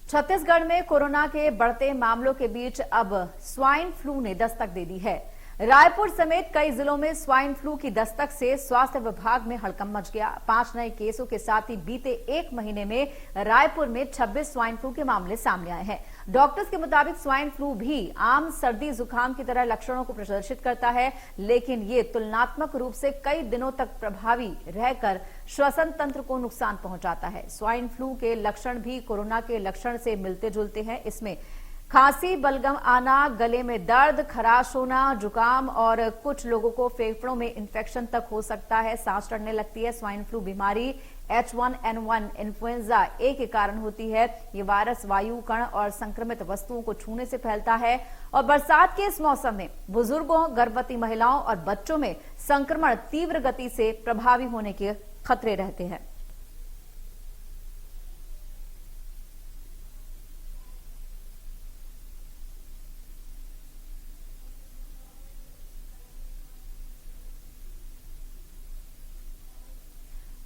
छत्तीसगढ़ में कोरोना के बढ़ते मामलों के बीच अब स्वाइन फ्लू ने दस्तक दे दी है। रायपुर समेत कई जिलों में स्वाइन फ्लू की दस्तक से स्वास्थ्य विभाग में हड़कंप मच गया। 5 नए केसों के साथ ही बीते एक महीने में रायपुर में 26 स्वाइन फ्लू के मामले सामने आए हैं। डॉक्टर्स के मुताबिक स्वाइन फ्लू भी आम सर्दी जुकाम की तरह लक्षणों को प्रदर्शित करता है, लेकिन ये तुलनात्मक रूप से कई दिनों तक प्रभावी रहकर श्वसन तंत्र को नुकसान पहुंचाता है। स्वाइन फ्लू के लक्षण भी कोरोना के लक्षण से मिलते जुलते हैं। इसमें खांसी, बलगम आना, गले में दर्द, खराश होना, जुकाम और कुछ लोगों को फेफड़ों में इन्फेक्शन तक हो सकता है, सांस चढ़ने लगती है। स्वाइन फ्लू बीमारी H1N1 इन्फ्लुएंजा ए के कारण होती है। ये वायरस वायु, कण और संक्रमित वस्तुओं को छूने से फैलता है और बरसात के इस मौसम में बुजुर्गों, गर्भवती महिलाओं और बच्चों में संक्रमण तीव्र गति से प्रभावी होने के खतरे रहते हैं।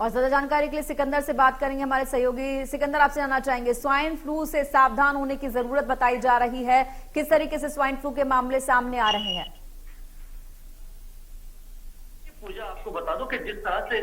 और ज्यादा जानकारी के लिए सिकंदर से बात करेंगे, हमारे सहयोगी। सिकंदर, आपसे जानना चाहेंगे, स्वाइन फ्लू से सावधान होने की जरूरत बताई जा रही है, किस तरीके से स्वाइन फ्लू के मामले सामने आ रहे हैं? पूजा, आपको बता दूं कि जिस तरह से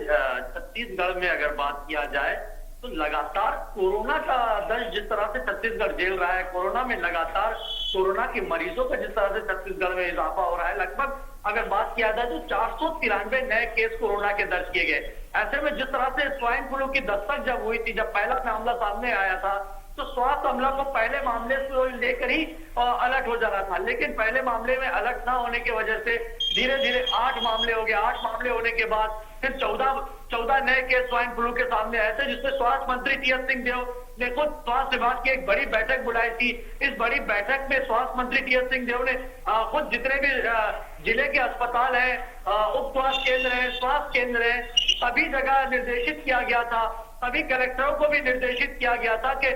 छत्तीसगढ़ में अगर बात किया जाए तो लगातार कोरोना का दर्ज जिस तरह से छत्तीसगढ़ झेल रहा है, कोरोना में लगातार कोरोना के मरीजों का जिस तरह से छत्तीसगढ़ में इजाफा हो रहा है, लगभग अगर बात किया जाए तो 493 नए केस कोरोना के दर्ज किए गए। ऐसे में जिस तरह से स्वाइन फ्लू की दस्तक जब हुई थी, जब पहला मामला सामने आया था, तो स्वास्थ्य अमला को पहले मामले से लेकर ही अलर्ट हो जाना था, लेकिन पहले मामले में अलर्ट ना होने की वजह से धीरे धीरे 8 मामले हो गए। 8 मामले होने के बाद फिर 14 नए केस स्वाइन फ्लू के सामने आए थे, जिससे स्वास्थ्य मंत्री टीएस सिंहदेव ने खुद स्वास्थ्य विभाग की एक बड़ी बैठक बुलाई थी। इस बड़ी बैठक में स्वास्थ्य मंत्री टीएस सिंहदेव ने खुद जितने भी जिले के अस्पताल हैं, उप स्वास्थ्य केंद्र है, स्वास्थ्य केंद्र है, सभी जगह निर्देशित किया गया था, सभी कलेक्टरों को भी निर्देशित किया गया था कि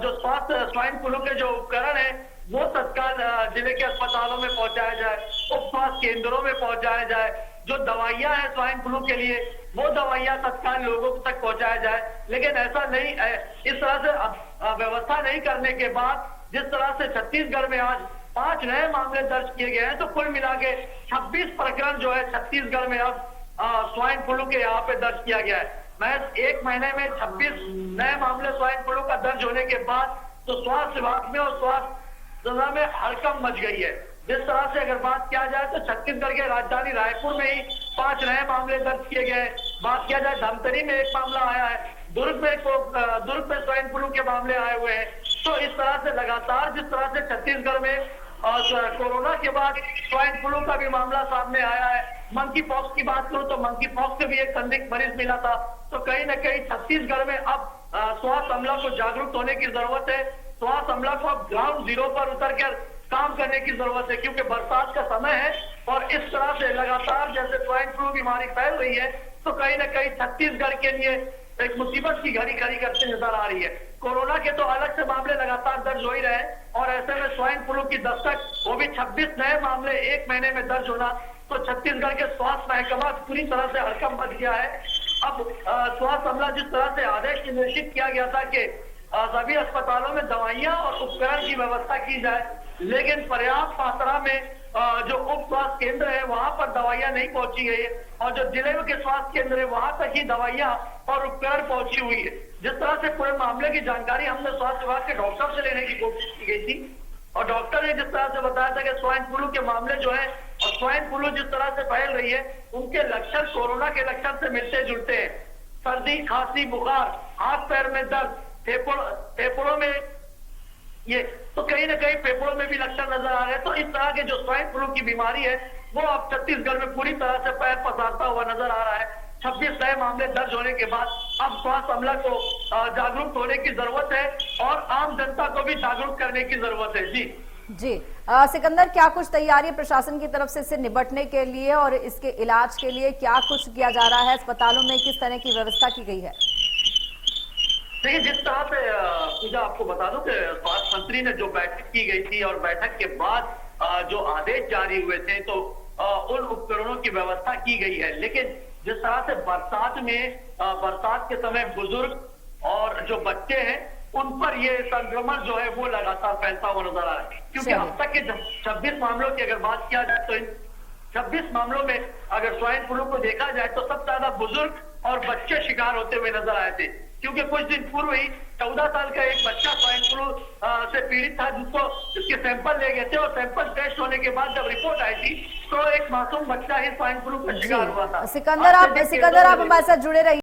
जो स्वास्थ्य स्वाइन फ्लू के जो उपकरण है वो तत्काल जिले के अस्पतालों में पहुंचाया जाए, उप स्वास्थ्य केंद्रों में पहुंचाया जाए। जो दवाइयां हैं स्वाइन फ्लू के लिए, वो दवाइयां तत्काल लोगों तक पहुंचाया जाए। लेकिन ऐसा नहीं, इस तरह से व्यवस्था नहीं करने के बाद जिस तरह से छत्तीसगढ़ में आज 5 नए मामले दर्ज किए गए हैं, तो कुल मिला के 26 प्रकरण जो है छत्तीसगढ़ में अब स्वाइन फ्लू के यहाँ पे दर्ज किया गया है। महज एक महीने में 26 नए मामले स्वाइन फ्लू का दर्ज होने के बाद तो स्वास्थ्य विभाग में और स्वास्थ्य में हड़कंप मच गई है। जिस तरह से अगर बात किया जाए तो छत्तीसगढ़ के राजधानी रायपुर में ही 5 नए मामले दर्ज किए गए। बात किया जाए धमतरी में एक मामला आया है, दुर्ग में स्वाइन फ्लू के मामले आए हुए हैं। तो इस तरह से लगातार जिस तरह से छत्तीसगढ़ में कोरोना के बाद स्वाइन फ्लू का भी मामला सामने आया है। मंकी पॉक्स की बात करूं तो मंकी पॉक्स से भी एक संदिग्ध मरीज मिला था। तो कहीं न कहीं छत्तीसगढ़ में अब स्वास्थ्य अमला को जागरूक होने की जरूरत है। स्वास्थ्य अमला को अब ग्राउंड जीरो पर उतर कर काम करने की जरूरत है, क्योंकि बरसात का समय है और इस तरह से लगातार जैसे स्वाइन फ्लू बीमारी फैल रही है, तो कहीं न कहीं छत्तीसगढ़ के लिए एक मुसीबत की घड़ी खड़ी करते नजर आ रही है। कोरोना के तो अलग से मामले लगातार दर्ज हो ही रहे और ऐसे में स्वाइन फ्लू की दस्तक, वो भी 26 नए मामले एक महीने में दर्ज होना, तो छत्तीसगढ़ के स्वास्थ्य महकमा पूरी तरह से हड़कंप मच गया है। अब स्वास्थ्य अमला जिस तरह से आदेश निर्देशित किया गया था कि सभी अस्पतालों में दवाइयां और उपकरण की व्यवस्था की जाए, लेकिन पर्याप्त मात्रा में जो उप स्वास्थ्य केंद्र है वहां पर दवाइयां नहीं पहुंची गई है और जो जिले के स्वास्थ्य केंद्र है वहां तक ही दवाइयां और उपकरण पहुंची हुई है। जिस तरह से पूरे मामले की जानकारी हमने स्वास्थ्य विभाग के डॉक्टर से लेने की कोशिश की गई थी और डॉक्टर ने जिस तरह से बताया था कि स्वाइन फ्लू के मामले जो है और स्वाइन फ्लू जिस तरह से फैल रही है, उनके लक्षण कोरोना के लक्षण से मिलते जुलते हैं। सर्दी, खांसी, बुखार, हाथ पैर में दर्द, फेफड़ों में ये, तो कहीं ना कहीं फेफड़ों में भी लक्षण नजर आ रहे हैं। तो इस तरह के जो स्वाइन फ्लू की बीमारी है वो अब छत्तीसगढ़ में पूरी तरह से पैर पसारता हुआ नजर आ रहा है। 26 नए मामले दर्ज होने के बाद अब स्वास्थ्य अमला को जागरूक होने की जरूरत है और आम जनता को भी जागरूक करने की जरूरत है। जी सिकंदर, क्या कुछ तैयारी प्रशासन की तरफ से इससे निपटने के लिए और इसके इलाज के लिए क्या कुछ किया जा रहा है? अस्पतालों में किस तरह की व्यवस्था की गई है? देखिए, जिस तरह से पूजा, आपको बता दूं कि स्वास्थ्य मंत्री ने जो बैठक की गई थी और बैठक के बाद जो आदेश जारी हुए थे, तो उन उपकरणों की व्यवस्था की गई है। लेकिन जिस तरह से बरसात के समय बुजुर्ग और जो बच्चे हैं उन पर ये संक्रमण जो है वो लगातार फैलता हुआ नजर आ रहा है। क्योंकि अब तक के 26 मामलों की अगर बात किया जाए तो इन 26 मामलों में अगर स्वाइन फ्लू को देखा जाए तो सबसे ज्यादा बुजुर्ग और बच्चे शिकार होते हुए नजर आए थे। क्योंकि कुछ दिन पूर्व ही 14 साल का एक बच्चा स्वाइन फ्लू से पीड़ित था, जिसके सैंपल ले गए थे और सैंपल टेस्ट होने के बाद जब रिपोर्ट आई थी तो एक मासूम बच्चा ही स्वाइन फ्लू का शिकार हुआ था। सिकंदर, आप हमारे साथ जुड़े रहिए।